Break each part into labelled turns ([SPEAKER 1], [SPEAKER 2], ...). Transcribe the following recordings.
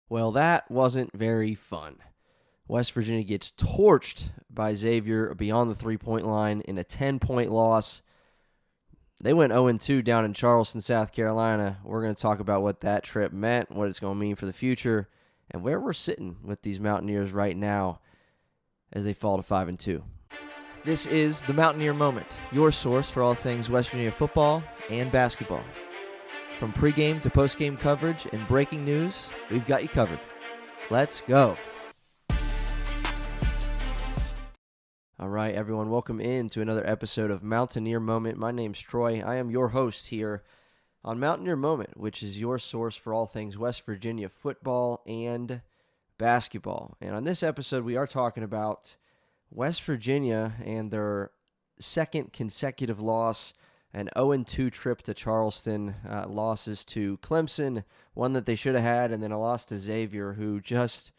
[SPEAKER 1] Well, that wasn't very fun. West Virginia gets torched by Xavier beyond the three-point line in a 10-point loss. They went 0-2 down in Charleston, South Carolina. We're going to talk about what that trip meant, what it's going to mean for the future, and where we're sitting with these Mountaineers right now as they fall to 5-2.
[SPEAKER 2] This is the Mountaineer Moment, your source for all things West Virginia football and basketball. From pregame to postgame coverage and breaking news, we've got you covered. Let's go.
[SPEAKER 1] All right, everyone, welcome in to another episode of Mountaineer Moment. My name's Troy. I am your host here on Mountaineer Moment, which is your source for all things West Virginia football and basketball. And on this episode, we are talking about West Virginia and their second consecutive loss, an 0-2 trip to Charleston, losses to Clemson, one that they should have had, and then a loss to Xavier, who just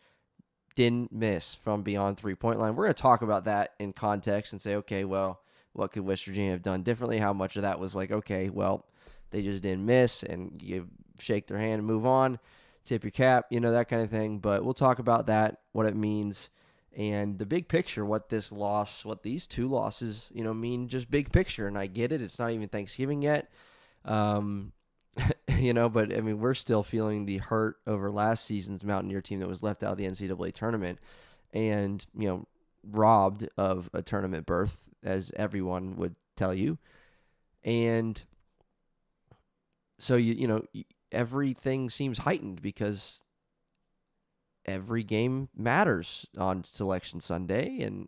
[SPEAKER 1] didn't miss from beyond three-point line. We're going to talk about that in context and say, okay, well, what could West Virginia have done differently? How much of that was like, okay, well, they just didn't miss, and you shake their hand and move on, tip your cap, that kind of thing. But we'll talk about that, what it means, and the big picture, what this loss, what these two losses, mean, just big picture. And I get it. It's not even Thanksgiving yet. But I mean, we're still feeling the hurt over last season's Mountaineer team that was left out of the NCAA tournament and, robbed of a tournament berth, as everyone would tell you. And so, everything seems heightened because every game matters on Selection Sunday, and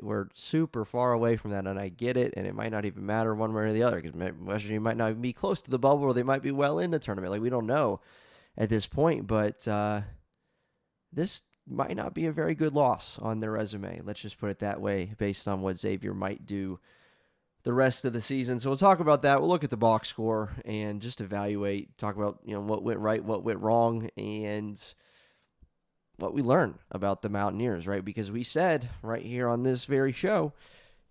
[SPEAKER 1] we're super far away from that, and I get it, and it might not even matter one way or the other because West Virginia might not even be close to the bubble, or they might be well in the tournament. Like, we don't know at this point, but this might not be a very good loss on their resume. Let's just put it that way, based on what Xavier might do the rest of the season. So we'll talk about that. We'll look at the box score and just evaluate, talk about what went right, what went wrong, and what we learn about the Mountaineers, right? Because we said right here on this very show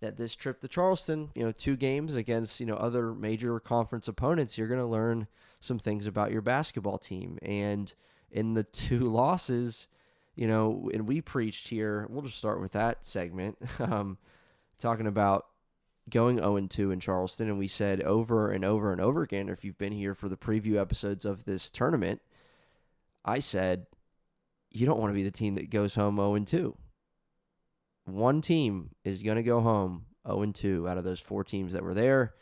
[SPEAKER 1] that this trip to Charleston, 2 games against, other major conference opponents, you're going to learn some things about your basketball team. And in the 2 losses, and we preached here, we'll just start with that segment, talking about going 0-2 in Charleston. And we said over and over and over again, if you've been here for the preview episodes of this tournament, I said, you don't want to be the team that goes home 0-2. One team is going to go home 0-2 out of those 4 teams that were there,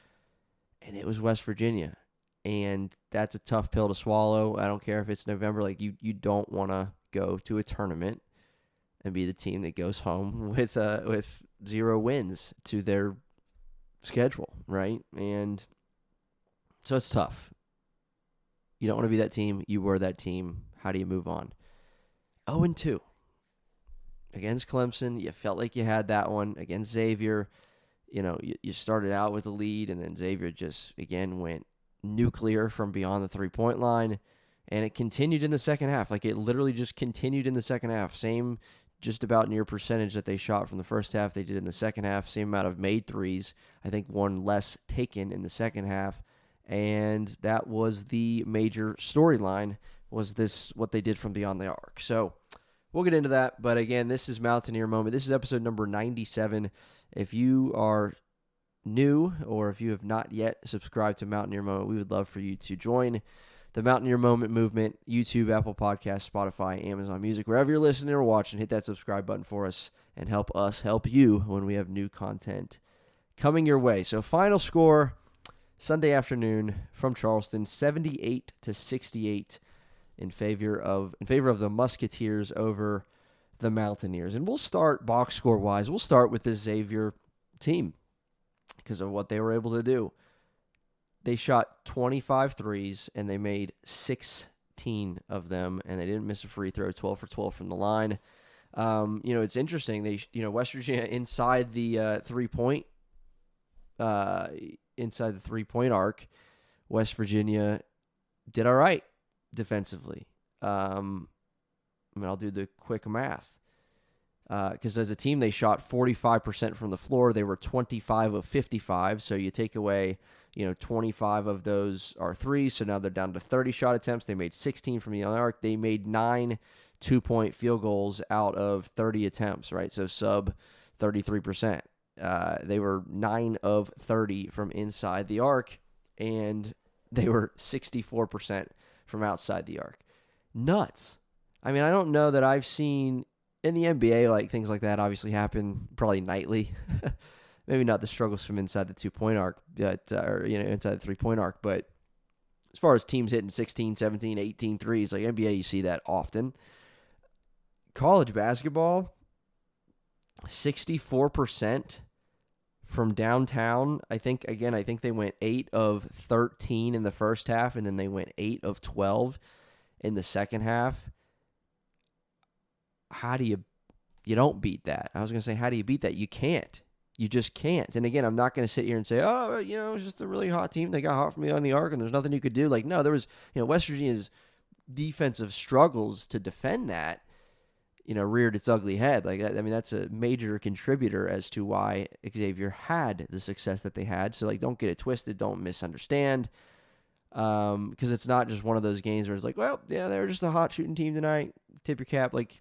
[SPEAKER 1] and it was West Virginia. And that's a tough pill to swallow. I don't care if it's November. Like, you don't want to go to a tournament and be the team that goes home with 0 wins to their schedule, right? And so it's tough. You don't want to be that team. You were that team. How do you move on? 0-2 against Clemson. You felt like you had that one. Against Xavier, you started out with a lead, and then Xavier just, again, went nuclear from beyond the three-point line, and it continued in the second half. Like, it literally just continued in the second half. Same just about near percentage that they shot from the first half they did in the second half. Same amount of made threes. I think one less taken in the second half, and that was the major storyline. Was this what they did from beyond the arc? So we'll get into that. But again, this is Mountaineer Moment. This is episode number 97. If you are new or if you have not yet subscribed to Mountaineer Moment, we would love for you to join the Mountaineer Moment movement. YouTube, Apple Podcasts, Spotify, Amazon Music, wherever you're listening or watching, hit that subscribe button for us and help us help you when we have new content coming your way. So final score Sunday afternoon from Charleston, 78-68. In favor of the Musketeers over the Mountaineers. And we'll start box score wise. We'll start with this Xavier team because of what they were able to do. They shot 25 threes and they made 16 of them, and they didn't miss a free throw. 12 for 12 from the line. It's interesting. They West Virginia inside the 3-point arc. West Virginia did all right defensively. I'll do the quick math. Because as a team, they shot 45% from the floor. They were 25 of 55. So you take away, 25 of those are threes, so now they're down to 30 shot attempts. They made 16 from the arc. They made 9 2-point field goals out of 30 attempts, right? So sub 33%. They were 9 of 30 from inside the arc, and they were 64% from outside the arc. Nuts. I mean, I don't know that I've seen in the NBA, like, things like that obviously happen probably nightly. Maybe not the struggles from inside the 2-point arc, but, inside the 3-point arc. But as far as teams hitting 16, 17, 18 threes, like NBA, you see that often. College basketball, 64% from downtown. I think they went 8 of 13 in the first half, and then they went 8 of 12 in the second half. How do you don't beat that? I was going to say, how do you beat that? You can't. You just can't. And again, I'm not going to sit here and say, oh, it's just a really hot team. They got hot from me on the arc, and there's nothing you could do. Like, no, there was, West Virginia's defensive struggles to defend that, reared its ugly head. Like, I mean, that's a major contributor as to why Xavier had the success that they had. So, like, don't get it twisted. Don't misunderstand. Because it's not just one of those games where it's like, well, yeah, they were just a hot shooting team tonight. Tip your cap. Like,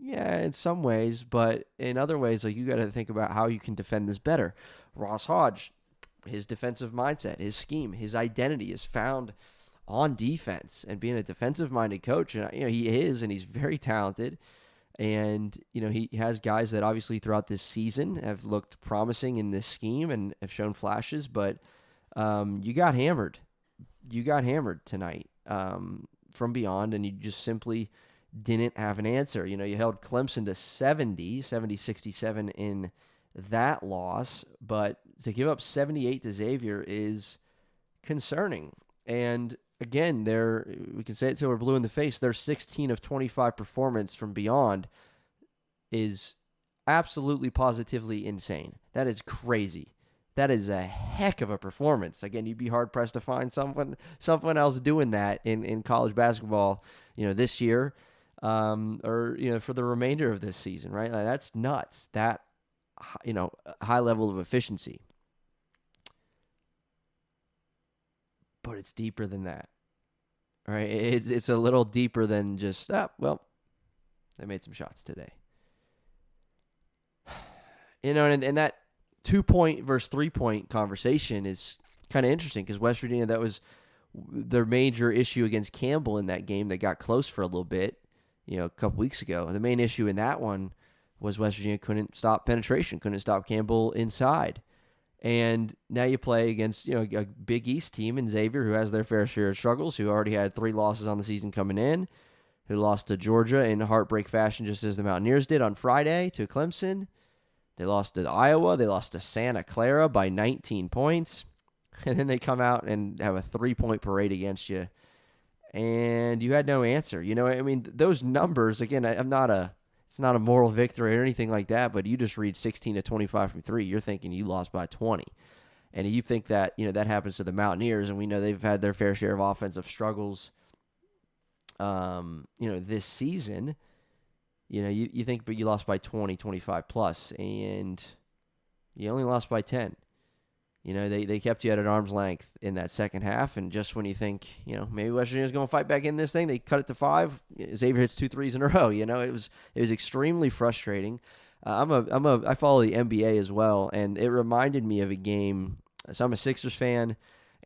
[SPEAKER 1] yeah, in some ways, but in other ways, like, you got to think about how you can defend this better. Ross Hodge, his defensive mindset, his scheme, his identity is found on defense, and being a defensive-minded coach, and he is, and he's very talented, and he has guys that obviously throughout this season have looked promising in this scheme and have shown flashes, but you got hammered. You got hammered tonight from beyond, and you just simply didn't have an answer. You held Clemson to 70-67 in that loss, but to give up 78 to Xavier is concerning. And again, we can say it till we're blue in the face, their 16 of 25 performance from beyond is absolutely positively insane. That is crazy. That is a heck of a performance. Again, you'd be hard-pressed to find someone else doing that in college basketball, this year. Or for the remainder of this season, right? Like, that's nuts. That high level of efficiency. But it's deeper than that, right? It's a little deeper than just they made some shots today. And that 2-point versus 3-point conversation is kind of interesting because West Virginia, that was their major issue against Campbell in that game. They got close for a little bit. A couple weeks ago. The main issue in that one was West Virginia couldn't stop penetration, couldn't stop Campbell inside. And now you play against, a Big East team in Xavier who has their fair share of struggles, who already had 3 losses on the season coming in, who lost to Georgia in heartbreak fashion just as the Mountaineers did on Friday to Clemson. They lost to Iowa. They lost to Santa Clara by 19 points. And then they come out and have a 3-point parade against you. And you had no answer. I mean, those numbers, again, it's not a moral victory or anything like that, but you just read 16 to 25 from 3. You're thinking you lost by 20. And you think that, that happens to the Mountaineers, and we know they've had their fair share of offensive struggles, this season. You think, but you lost by 20, 25 plus, and you only lost by 10. They kept you at an arm's length in that second half, and just when you think, maybe West Virginia's going to fight back in this thing, they cut it to 5. Xavier hits 2 threes in a row. It was extremely frustrating. I follow the NBA as well, and it reminded me of a game. So I'm a Sixers fan,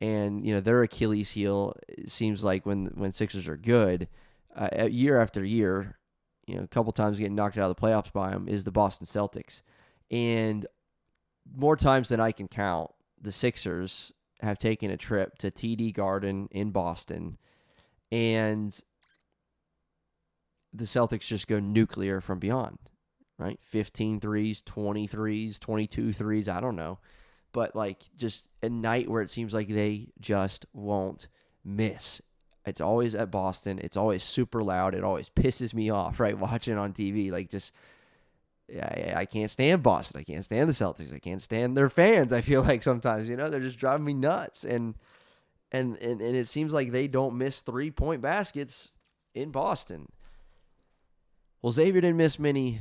[SPEAKER 1] and their Achilles heel, it seems like when Sixers are good, year after year, a couple times getting knocked out of the playoffs by them, is the Boston Celtics, and more times than I can count, the Sixers have taken a trip to TD Garden in Boston, and the Celtics just go nuclear from beyond, right? 15 threes, 20 threes, 22 threes, I don't know. But, like, just a night where it seems like they just won't miss. It's always at Boston. It's always super loud. It always pisses me off, right, watching on TV. Like, just... I can't stand Boston. I can't stand the Celtics. I can't stand their fans. I feel like sometimes, they're just driving me nuts. And it seems like they don't miss 3-point baskets in Boston. Well, Xavier didn't miss many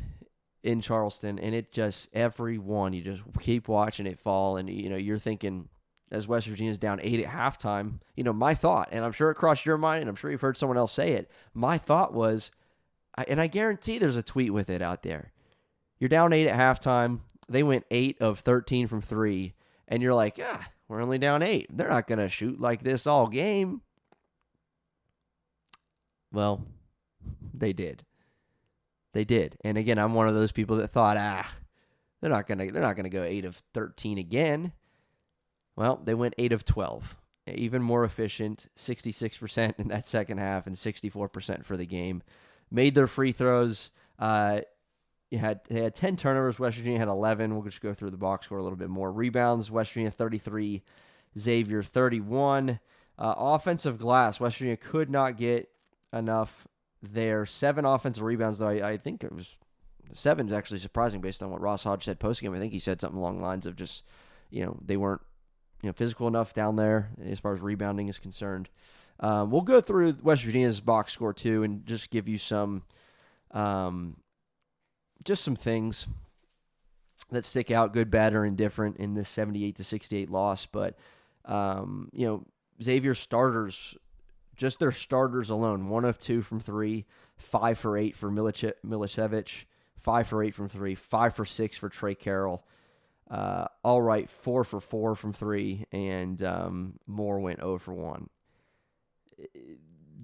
[SPEAKER 1] in Charleston, and it just, every one, you just keep watching it fall, and, you're thinking, as West Virginia's down 8 at halftime, my thought, and I'm sure it crossed your mind, and I'm sure you've heard someone else say it, my thought was, and I guarantee there's a tweet with it out there. You're down 8 at halftime. They went 8 of 13 from 3, and you're like, we're only down 8. They're not going to shoot like this all game. Well, they did. They did. And again, I'm one of those people that thought, they're not going to go 8 of 13 again. Well, they went 8 of 12. Even more efficient, 66% in that second half and 64% for the game. Made their free throws. They had 10 turnovers. West Virginia had 11. We'll just go through the box score a little bit more. Rebounds, West Virginia 33, Xavier 31. Offensive glass, West Virginia could not get enough there. 7 offensive rebounds, though. I think it was 7 is actually surprising based on what Ross Hodge said postgame. I think he said something along the lines of just, they weren't physical enough down there as far as rebounding is concerned. We'll go through West Virginia's box score too and just give you some things that stick out, good, bad, or indifferent in this 78-68 loss. But, Xavier's starters, just their starters alone, 1 of 2 from 3, 5 for 8 for Milicevic, 5 for 8 from 3, 5 for 6 for Trey Carroll. All right, 4 for 4 from 3, and Moore went 0 for 1.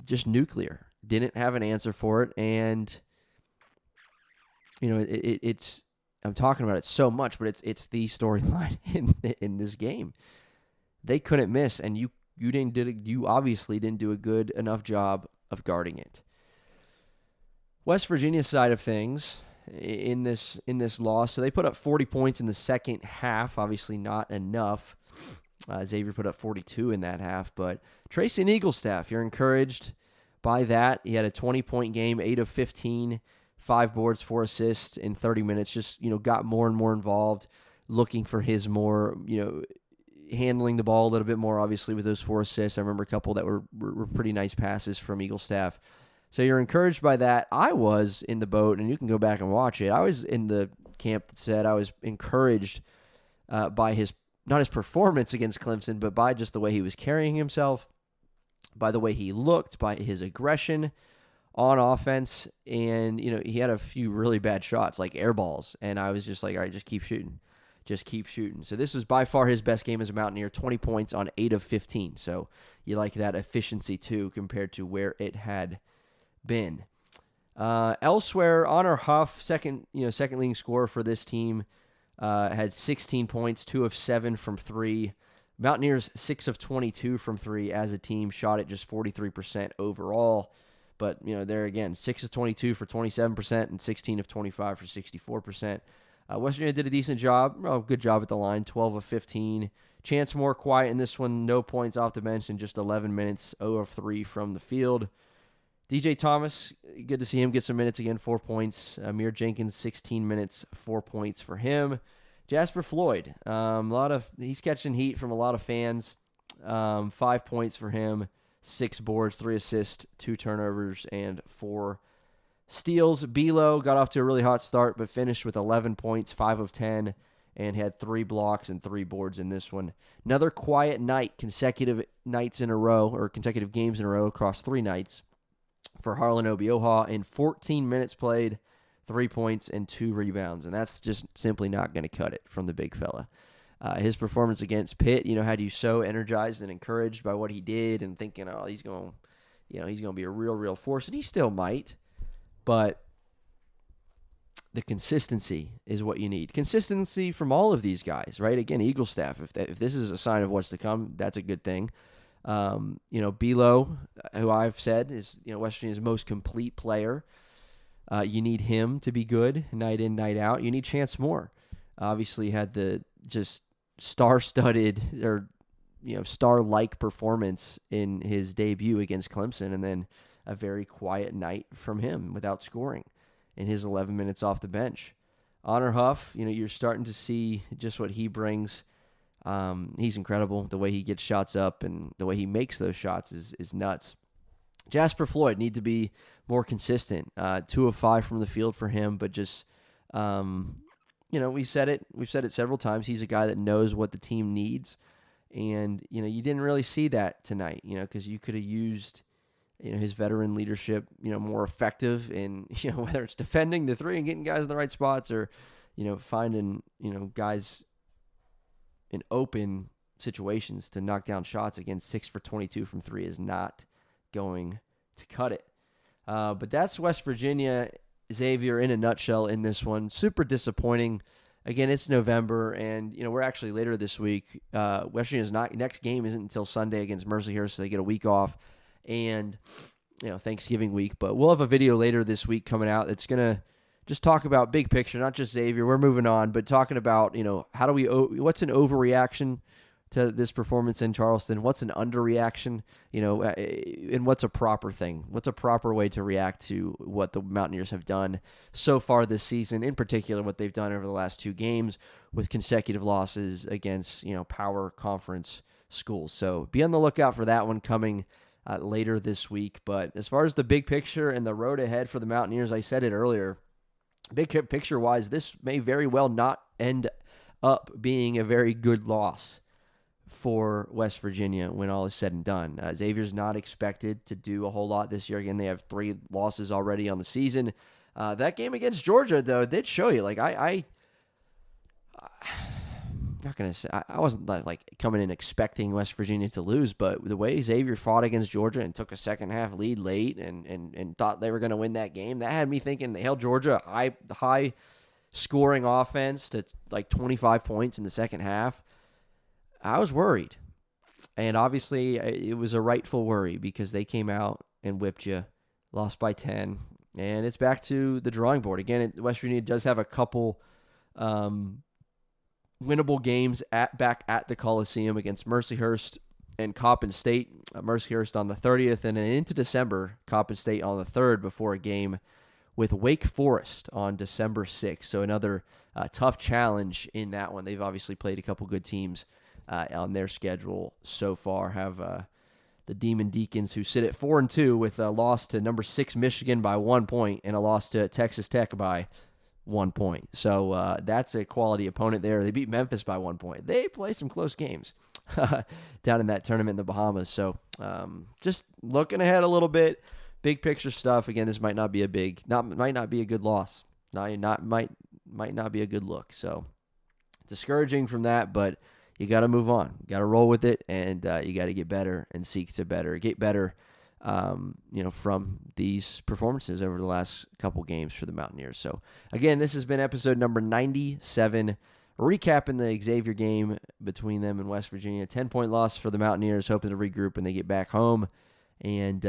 [SPEAKER 1] Just nuclear. Didn't have an answer for it, and it's. I'm talking about it so much, but it's the storyline in this game. They couldn't miss, and you obviously didn't do a good enough job of guarding it. West Virginia's side of things in this loss, so they put up 40 points in the second half. Obviously not enough. Xavier put up 42 in that half, but Tracy and Eaglestaff, you're encouraged by that. He had a 20-point game, 8 of 15, 5 boards, 4 assists in 30 minutes. Just, got more and more involved, looking for his more, handling the ball a little bit more, obviously, with those 4 assists. I remember a couple that were pretty nice passes from Eaglestaff. So you're encouraged by that. I was in the boat, and you can go back and watch it. I was in the camp that said I was encouraged by not his performance against Clemson, but by just the way he was carrying himself, by the way he looked, by his aggression on offense. And, he had a few really bad shots, like air balls. And I was just like, all right, just keep shooting. Just keep shooting. So this was by far his best game as a Mountaineer, 20 points on 8 of 15. So you like that efficiency, too, compared to where it had been. Elsewhere, Honor Huff, second leading scorer for this team, had 16 points, 2 of 7 from 3. Mountaineers 6 of 22 from 3 as a team, shot at just 43% overall. But, there again, 6 of 22 for 27% and 16 of 25 for 64%. West Virginia did a decent job, good job at the line, 12 of 15. Chance Moore quiet in this one, no points off the bench in just 11 minutes, 0 of 3 from the field. DJ Thomas, good to see him get some minutes again, 4 points. Amir Jenkins, 16 minutes, 4 points for him. Jasper Floyd, he's catching heat from a lot of fans. 5 points for him, 6 boards, 3 assists, 2 turnovers, and 4 steals. Belo got off to a really hot start, but finished with 11 points, 5 of 10, and had 3 blocks and 3 boards in this one. Another quiet night, consecutive games in a row across 3 nights for Harlan Obioha in 14 minutes played, 3 points and 2 rebounds, and that's just simply not going to cut it from the big fella. His performance against Pitt, had you so energized and encouraged by what he did and thinking, he's going to be a real force, and he still might, but the consistency is what you need. Consistency from all of these guys, right? Again, Eaglestaff, if this is a sign of what's to come, that's a good thing. Belo, who I've said is, West Virginia's most complete player. You need him to be good night in, night out. You need Chance Moore. Obviously had the just star-studded or, star-like performance in his debut against Clemson, and then a very quiet night from him without scoring in his 11 minutes off the bench. Honor Huff, you're starting to see just what he brings. He's incredible. The way he gets shots up and the way he makes those shots is nuts. Jasper Floyd need to be more consistent. 2 of 5 from the field for him, but just, we've said it several times. He's a guy that knows what the team needs, And, you didn't really see that tonight, because you could have used, his veteran leadership, more effective in, whether it's defending the three and getting guys in the right spots or, finding, guys in open situations to knock down shots. Again, 6 for 22 from three is not going to cut it. But that's West Virginia, Xavier in a nutshell in this one. Super disappointing. Again, it's November, and we're actually later this week. West Virginia's next game isn't until Sunday against Mercyhurst, so they get a week off, and Thanksgiving week. But we'll have a video later this week coming out that's gonna just talk about big picture, not just Xavier. We're moving on, but talking about what's an overreaction to this performance in Charleston? What's an underreaction? And what's a proper thing? What's a proper way to react to what the Mountaineers have done so far this season, in particular what they've done over the last two games with consecutive losses against, power conference schools. So be on the lookout for that one coming later this week. But as far as the big picture and the road ahead for the Mountaineers, I said it earlier, big picture-wise, this may very well not end up being a very good loss for West Virginia when all is said and done. Xavier's not expected to do a whole lot this year. Again, they have 3 losses already on the season. That game against Georgia, though, did show you. I'm not going to say, I wasn't like coming in expecting West Virginia to lose, but the way Xavier fought against Georgia and took a second half lead late and thought they were going to win that game, that had me thinking they held Georgia high scoring offense to like 25 points in the second half. I was worried, and obviously it was a rightful worry because they came out and whipped you, lost by 10, and it's back to the drawing board. Again, West Virginia does have a couple winnable games back at the Coliseum against Mercyhurst and Coppin State. Mercyhurst on the 30th, and then into December, Coppin State on the 3rd before a game with Wake Forest on December 6th. So another tough challenge in that one. They've obviously played a couple good teams on their schedule so far. Have the Demon Deacons, who sit at 4-2 with a loss to number 6 Michigan by 1 point and a loss to Texas Tech by 1 point. So that's a quality opponent there. They beat Memphis by 1 point. They play some close games down in that tournament in the Bahamas. So just looking ahead a little bit, big picture stuff. Again, this might not be a good loss. Might not be a good look. So discouraging from that, but you got to move on. You got to roll with it, and you got to get better and seek to get better, from these performances over the last couple games for the Mountaineers. So, again, this has been episode number 97, recapping the Xavier game between them and West Virginia. 10-point loss for the Mountaineers, hoping to regroup when they get back home. And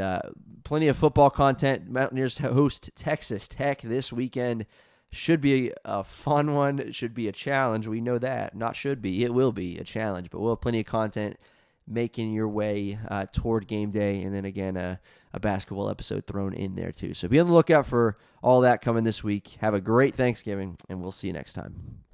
[SPEAKER 1] plenty of football content. Mountaineers host Texas Tech this weekend. Should be a fun one. It should be a challenge. We know that. Not should be. It will be a challenge. But we'll have plenty of content making your way toward game day. And then, again, a basketball episode thrown in there, too. So be on the lookout for all that coming this week. Have a great Thanksgiving, and we'll see you next time.